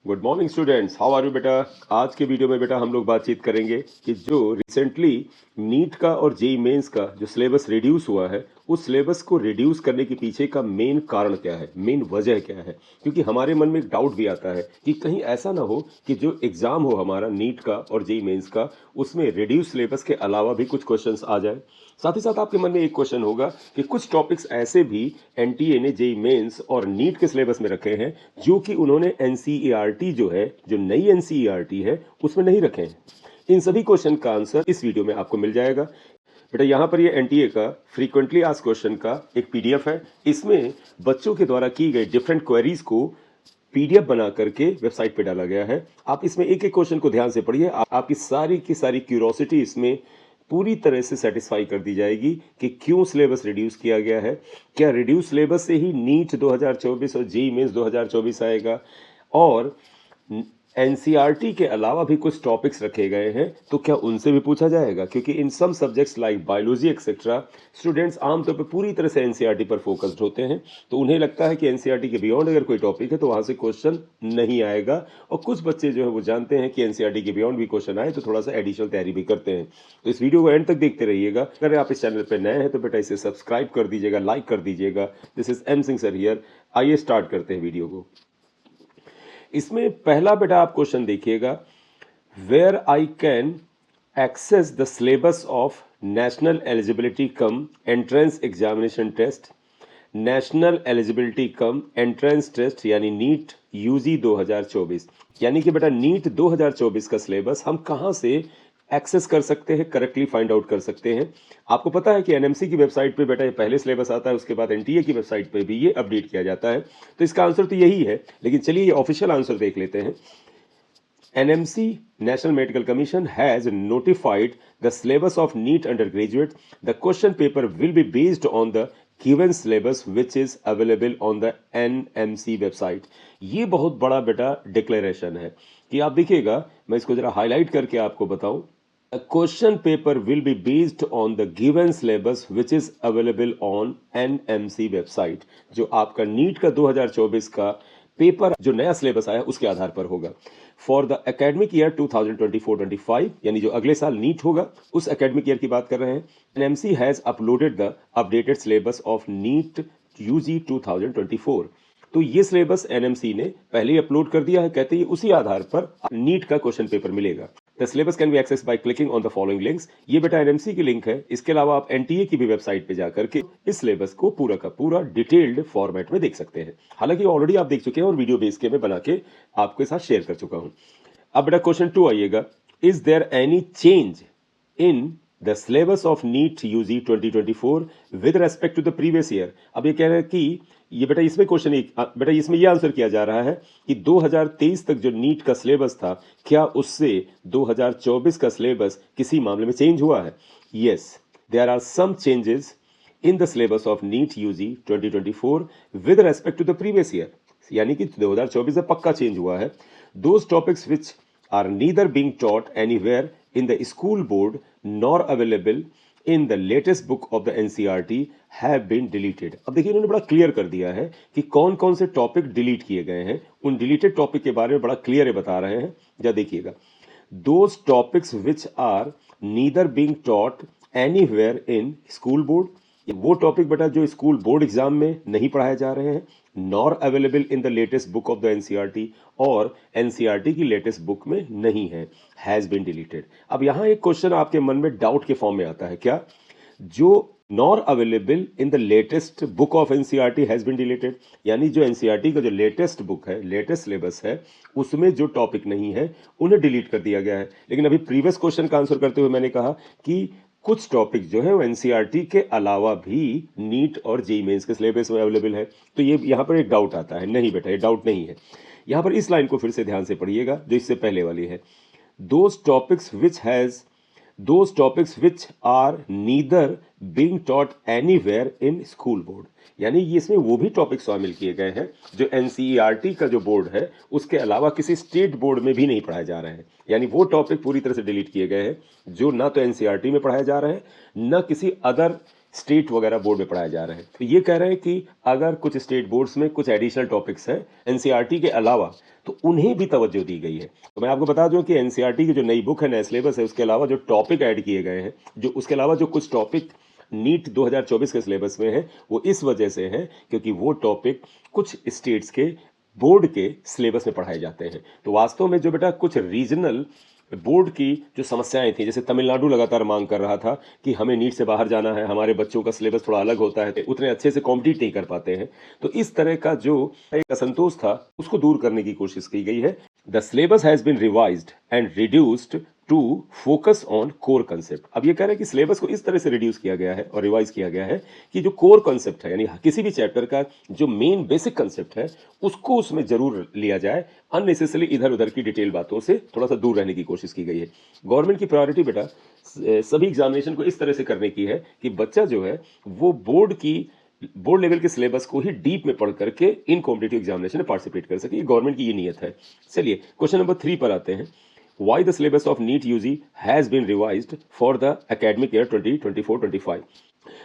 Good morning students, how are you बेटा। आज के वीडियो में बेटा हम लोग बातचीत करेंगे कि जो रिसेंटली नीट का और जेई मेंस का जो सिलेबस रिड्यूस हुआ है, उस सिलेबस को रिड्यूस करने के पीछे का मेन कारण क्या है, मेन वजह क्या है। क्योंकि हमारे मन में एक डाउट भी आता है कि कहीं ऐसा ना हो कि जो एग्जाम हो हमारा नीट का और जेई मेंस का, उसमें रिड्यूस सिलेबस के अलावा भी कुछ क्वेश्चंस आ जाए। साथ ही साथ आपके मन में एक क्वेश्चन होगा कि कुछ टॉपिक्स ऐसे भी एनटीए ने जेई मेंस और नीट के सिलेबस में रखे हैं जो कि उन्होंने एनसीईआरटी जो है, जो नई एनसीईआरटी है, उसमें नहीं रखे हैं। इन सभी क्वेश्चन का आंसर इस वीडियो में आपको मिल जाएगा। बेटा यहाँ पर ये एनटीए का फ्रीक्वेंटली आस्क्ड क्वेश्चन का एक पीडीएफ है। इसमें बच्चों के द्वारा की गई डिफरेंट क्वेरीज को पीडीएफ बना करके वेबसाइट पे डाला गया है। आप इसमें एक एक क्वेश्चन को ध्यान से पढ़िए, आपकी सारी की सारी क्यूरोसिटी इसमें पूरी तरह से सेटिस्फाई कर दी जाएगी कि क्यों सिलेबस रिड्यूस किया गया है। क्या रिड्यूस सिलेबस से ही नीट 2024 और जेईई मेंस 2024 आएगा, और एनसीईआरटी के अलावा भी कुछ टॉपिक्स रखे गए हैं तो क्या उनसे भी पूछा जाएगा। क्योंकि in some subjects like biology etcetera students आमतौर पर पूरी तरह से एनसीईआरटी पर फोकस्ड होते हैं, तो उन्हें लगता है कि एनसीईआरटी के बियॉन्ड अगर कोई टॉपिक है तो वहां से क्वेश्चन नहीं आएगा। और कुछ बच्चे जो है वो जानते हैं कि एनसीईआरटी के बियॉन्ड भी क्वेश्चन आए तो थोड़ा सा एडिशनल तैयारी भी करते हैं। तो इस वीडियो को एंड तक देखते रहिएगा। अगर आप इस चैनल पर नए हैं तो बेटा इसे सब्सक्राइब कर दीजिएगा, लाइक कर दीजिएगा। This is M Singh sir here. आइए स्टार्ट करते हैं वीडियो को। इसमें पहला बेटा आप क्वेश्चन देखिएगा, where I can access the syllabus of National Eligibility cum Entrance Examination Test, National Eligibility cum Entrance Test यानी नीट यूजी 2024। यानी कि बेटा नीट 2024 का सिलेबस हम कहां से एक्सेस कर सकते हैं, करेक्टली फाइंड आउट कर सकते हैं। आपको पता है कि एनएमसी की वेबसाइट पे बेटा ये पहले सिलेबस आता है, उसके बाद एनटीए की वेबसाइट पे भी ये अपडेट किया जाता है। तो इसका आंसर तो यही है, लेकिन चलिए ये ऑफिशियल आंसर देख लेते हैं। NMC National Medical Commission has notified the syllabus of NEET undergraduate. The question paper will be based on the given syllabus which is available on the NMC website. ये बहुत बड़ा बेटा डिक्लेरेशन है कि आप देखिएगा, मैं इसको जरा हाईलाइट करके आपको बताऊं। A question paper will be based on the given syllabus which is available on NMC website. जो आपका नीट का 2024 का पेपर जो नया सिलेबस आया उसके आधार पर होगा। फॉर द एकेडमिक ईयर 2024-25 यानी जो अगले साल नीट होगा उस एकेडमिक ईयर की बात कर रहे हैं। NMC has uploaded the updated syllabus of NEET UG 2024। तो ये सिलेबस एनएमसी ने पहले ही अपलोड कर दिया है। कहते हैं उसी आधार पर नीट का क्वेश्चन पेपर मिलेगा। The syllabus can be access by clicking on the following links. ये बेटा एनएमसी की लिंक है। इसके अलावा आप एनटीए की भी वेबसाइट पे जाकर के इस सिलेबस को पूरा का पूरा डिटेल्ड फॉर्मेट में देख सकते हैं। हालांकि ऑलरेडी आप देख चुके हैं और वीडियो बेस के मैं बना के आपके साथ शेयर कर चुका हूं। अब बेटा क्वेश्चन 2 आइएगा, is there any change in the syllabus of NEET UG 2024 with respect to the previous year. अब ये कह रहे हैं कि ये बेटा इसमें क्वेश्चन बेटा इसमें ये आंसर किया जा रहा है कि 2023 तक जो नीट का सिलेबस था, क्या उससे 2024 का सिलेबस किसी मामले में चेंज हुआ है। Yes, there are some changes in the syllabus of NEET UG 2024 with respect to the previous year. यानी कि 2024 में पक्का चेंज हुआ है। Those topics which are neither being taught anywhere in the school board nor available in the latest book of the NCERT have been deleted। अब देखिए इन्होंने बड़ा क्लियर कर दिया है कि कौन कौन से टॉपिक डिलीट किए गए हैं। उन डिलीटेड टॉपिक के बारे में बड़ा क्लियर बता रहे हैं। जरा देखिएगा, those topics which are neither being taught anywhere in school board, वो टॉपिक बेटा जो स्कूल बोर्ड एग्जाम में नहीं पढ़ाए जा रहे हैं, nor available in the latest book of the NCERT, और एनसीईआरटी की लेटेस्ट बुक में नहीं है, हैज बीन डिलीटेड। अब यहां एक क्वेश्चन आपके मन में डाउट के फॉर्म में आता है, क्या जो nor available in the latest book of NCERT has been deleted, यानी जो एनसीईआरटी का जो लेटेस्ट बुक है, लेटेस्ट सिलेबस है, उसमें जो टॉपिक नहीं है उन्हें डिलीट कर दिया गया है। लेकिन अभी प्रीवियस क्वेश्चन का आंसर करते हुए मैंने कहा कि कुछ टॉपिक जो है वो एनसीईआरटी के अलावा भी नीट और जेईई मेंस के सिलेबस में अवेलेबल है। तो ये यहाँ पर एक डाउट आता है। नहीं बेटा, ये डाउट नहीं है। यहाँ पर इस लाइन को फिर से ध्यान से पढ़िएगा जो इससे पहले वाली है, those topics which are neither being taught anywhere in school board। यानी ये इसमें वो भी टॉपिक शामिल किए गए हैं जो एनसीईआरटी का जो बोर्ड है उसके अलावा किसी स्टेट बोर्ड में भी नहीं पढ़ाए जा रहे हैं। यानी वो टॉपिक पूरी तरह से डिलीट किए गए हैं जो ना तो एनसीईआरटी में पढ़ाए जा रहे हैं, ना किसी अदर स्टेट वगैरह बोर्ड में पढ़ाया जा रहा है। तो ये कह रहे हैं कि अगर कुछ स्टेट बोर्ड्स में कुछ एडिशनल टॉपिक्स हैं एनसीईआरटी के अलावा, तो उन्हें भी तवज्जो दी गई है। तो मैं आपको बता दूं कि एनसीईआरटी की जो नई बुक है, नया सिलेबस है, उसके अलावा जो टॉपिक ऐड किए गए हैं, जो उसके अलावा जो कुछ टॉपिक नीट 2024 के सिलेबस में है, वो इस वजह से है क्योंकि वो टॉपिक कुछ स्टेट्स के बोर्ड के सिलेबस में पढ़ाए जाते हैं। तो वास्तव में जो बेटा कुछ रीजनल बोर्ड की जो समस्याएं थी, जैसे तमिलनाडु लगातार मांग कर रहा था कि हमें नीट से बाहर जाना है, हमारे बच्चों का सिलेबस थोड़ा अलग होता है, उतने अच्छे से कॉम्पीट नहीं कर पाते हैं, तो इस तरह का जो एक असंतोष था उसको दूर करने की कोशिश की गई है। The syllabus has been revised and reduced to focus on core concept. अब ये कह रहे हैं कि सिलेबस को इस तरह से रिड्यूस किया गया है और रिवाइज किया गया है कि जो कोर कंसेप्ट है, यानी किसी भी चैप्टर का जो मेन बेसिक कंसेप्ट है, उसको उसमें जरूर लिया जाए, अननेसेसरी इधर उधर की डिटेल बातों से थोड़ा सा दूर रहने की कोशिश की गई है। गवर्नमेंट की प्रायोरिटी बेटा सभी एग्जामिनेशन को इस तरह से करने की है कि बच्चा जो है वो बोर्ड लेवल के सिलेबस को ही डीप में पढ़ करके इन कॉम्पिटिटिव एग्जामिनेशन में पार्टिसिपेट कर सके। गवर्नमेंट की ये नियत है। चलिए क्वेश्चन नंबर 3 पर आते हैं। Why the syllabus of NEET UG has been revised for the academic year 2024-25?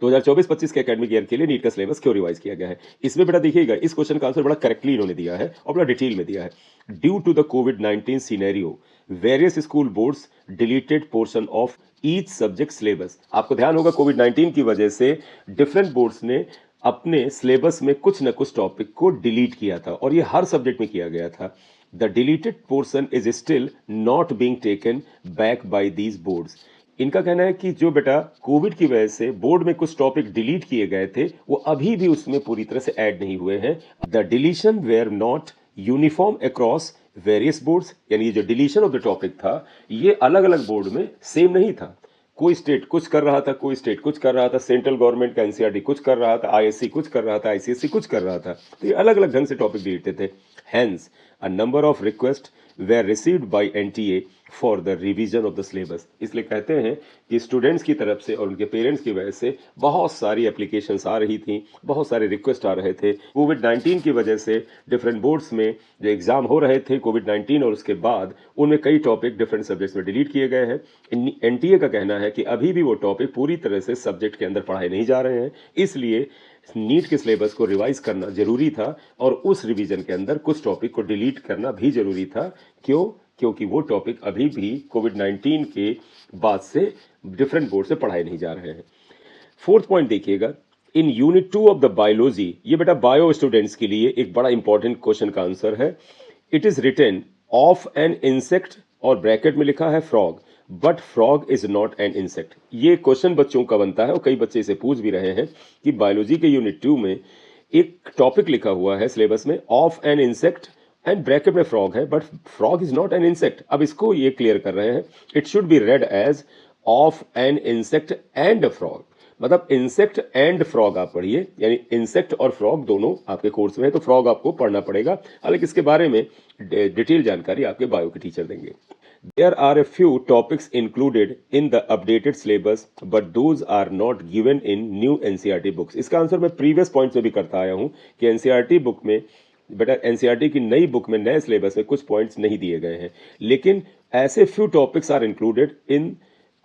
2024-25 के एकेडमिक ईयर के लिए नीट का सिलेबस क्यों रिवाइज किया गया है? इसमें बेटा देखिएगा, इस क्वेश्चन का आंसर बड़ा करेक्टली इन्होंने दिया है और बड़ा डिटेल में दिया है। ड्यू टू द कोविड-19 scenario, various school boards deleted portion of each subject syllabus. आपको ध्यान होगा कोविड-19 की वजह से डिफरेंट बोर्ड्स ने अपने सिलेबस में कुछ न कुछ टॉपिक को डिलीट किया था और ये हर सब्जेक्ट में किया गया था। The deleted portion is still not being taken back by these boards. इनका कहना है कि जो बेटा कोविड की वजह से बोर्ड में कुछ टॉपिक डिलीट किए गए थे, वो अभी भी उसमें पूरी तरह से ऐड नहीं हुए हैं। The deletion were not uniform across various boards, यानी ये जो डिलीशन ऑफ द टॉपिक था, ये अलग अलग बोर्ड में सेम नहीं था। कोई स्टेट कुछ कर रहा था, कोई स्टेट कुछ कर रहा था, सेंट्रल गवर्नमेंट का एनसीईआरटी कुछ कर रहा था, आईएससी कुछ कर रहा था, आईसीएससी कुछ कर रहा था, तो ये अलग अलग ढंग से टॉपिक डिलीटे थे। Hence a number of requests were received by NTA for the revision of the syllabus. इसलिए कहते हैं कि स्टूडेंट्स की तरफ से और उनके पेरेंट्स की वजह से बहुत सारी एप्लीकेशंस आ रही थी, बहुत सारे रिक्वेस्ट आ रहे थे। कोविड-19 की वजह से डिफरेंट बोर्ड्स में जो एग्जाम हो रहे थे कोविड-19 और उसके बाद, उनमें कई टॉपिक डिफरेंट सब्जेक्ट्स में डिलीट किए गए हैं। एनटीए का कहना है कि अभी भी वो टॉपिक पूरी तरह से सब्जेक्ट के अंदर पढ़ाए नहीं जा रहे हैं, इसलिए नीट के सिलेबस को रिवाइज करना जरूरी था और उस रिवीजन के अंदर कुछ टॉपिक को डिलीट करना भी जरूरी था। क्यों? क्योंकि वो टॉपिक अभी भी कोविड-19 के बाद से डिफरेंट बोर्ड से पढ़ाए नहीं जा रहे हैं। फोर्थ पॉइंट देखिएगा, in unit 2 of the biology, ये बेटा बायो स्टूडेंट्स के लिए एक बड़ा इंपॉर्टेंट क्वेश्चन का आंसर है। It is written of an insect और ब्रैकेट में लिखा है frog, but frog is not an insect. ये क्वेश्चन बच्चों का बनता है और कई बच्चे इसे पूछ भी रहे हैं कि बायोलॉजी के यूनिट 2 में एक टॉपिक लिखा हुआ है सिलेबस में, of an insect and bracket में फ्रॉग है, but frog is not an insect. अब इसको ये क्लियर कर रहे हैं, it should be read as of an insect and a frog, मतलब इंसेक्ट एंड फ्रॉग आप पढ़िए, यानी इंसेक्ट और फ्रॉग दोनों आपके कोर्स में है, तो फ्रॉग आपको पढ़ना पड़ेगा। हालांकि इसके बारे में डिटेल जानकारी आपके बायो के टीचर देंगे। There are a few topics included in the updated syllabus, but those are not given in new NCERT books. इसका आंसर मैं प्रीवियस पॉइंट में भी करता आया हूं कि NCERT बुक में बेटा, NCERT की नई बुक में नए सिलेबस में कुछ पॉइंट्स नहीं दिए गए हैं, लेकिन ऐसे few topics are included in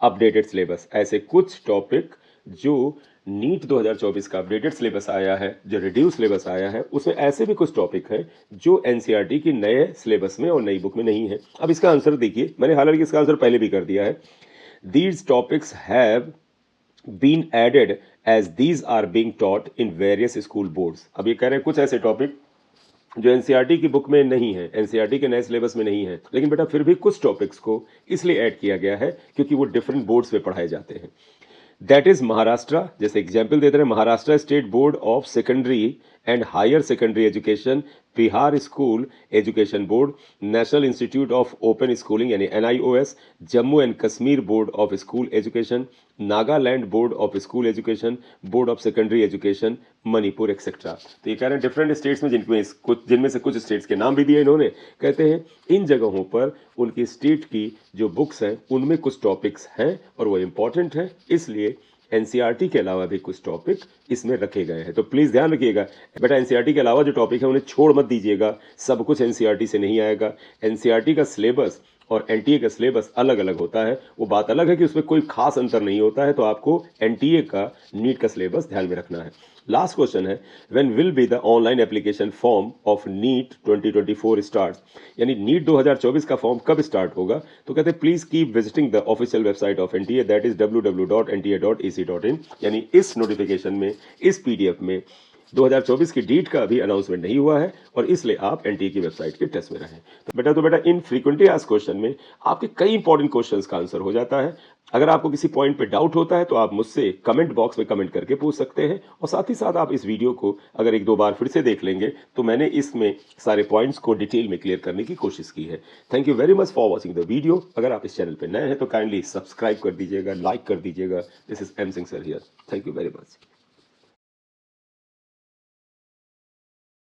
updated syllabus. ऐसे कुछ टॉपिक जो नीट 2024 का अपडेटेड सिलेबस आया है, जो रिड्यूस सिलेबस आया है, उसमें ऐसे भी कुछ टॉपिक हैं जो एनसीईआरटी की नए सिलेबस में और नई बुक में नहीं है। अब इसका आंसर देखिए, मैंने हालांकि इसका आंसर पहले भी कर दिया है। These topics have been added as these are being taught in various school boards. अब ये कह रहे हैं कुछ ऐसे टॉपिक जो एनसीईआरटी की बुक में नहीं है, एनसीईआरटी के नए सिलेबस में नहीं है, लेकिन बेटा फिर भी कुछ टॉपिक्स को इसलिए ऐड किया गया है क्योंकि वो डिफरेंट बोर्ड्स में पढ़ाए जाते हैं। दैट इज महाराष्ट्र, जैसे एग्जाम्पल देते हैं, Maharashtra state board of secondary and higher secondary education, Bihar school education board, national institute of open schooling यानी NIOS, Jammu and Kashmir board of school education, Nagaland board of school education, board of secondary education, Manipur etcetera. तो ये कह रहे हैं different states में, जिनमें से कुछ स्टेट्स के नाम भी दिए इन्होंने। कहते हैं इन जगहों पर उनकी स्टेट की जो बुक्स हैं उनमें कुछ टॉपिक्स हैं और वो इम्पॉर्टेंट हैं, इसलिए एनसीईआरटी के अलावा भी कुछ टॉपिक इसमें रखे गए हैं। तो प्लीज़ ध्यान रखिएगा बेटा, एनसीईआरटी के अलावा जो टॉपिक है उन्हें छोड़ मत दीजिएगा। सब कुछ एनसीईआरटी से नहीं आएगा। एनसीईआरटी का सिलेबस और एनटीए का सिलेबस अलग अलग होता है। वो बात अलग है कि उसमें कोई खास अंतर नहीं होता है, तो आपको एनटीए का नीट का सिलेबस ध्यान में रखना है। लास्ट क्वेश्चन है, when will be the online application form of NEET 2024 start, यानी नीट 2024 का फॉर्म कब स्टार्ट होगा? तो कहते हैं please keep visiting the official website of NTA, that is www.nta.ac.in। यानी इस नोटिफिकेशन में, इस पीडीएफ में 2024 की डेट का अभी अनाउंसमेंट नहीं हुआ है और इसलिए आप एनटीए की वेबसाइट के टेस्ट में रहें। तो बेटा इन फ्रीक्वेंटली आस्क्ड क्वेश्चन में आपके कई इंपॉर्टेंट क्वेश्चंस का आंसर हो जाता है। अगर आपको किसी पॉइंट पे डाउट होता है तो आप मुझसे कमेंट बॉक्स में कमेंट करके पूछ सकते हैं, और साथ ही साथ आप इस वीडियो को अगर एक दो बार फिर से देख लेंगे तो मैंने इसमें सारे पॉइंट्स को डिटेल में क्लियर करने की कोशिश की है। Thank you very much for watching the video. अगर आप इस चैनल पर नए हैं तो काइंडली सब्सक्राइब कर दीजिएगा, लाइक कर दीजिएगा। This is M Singh sir here. Thank you very much.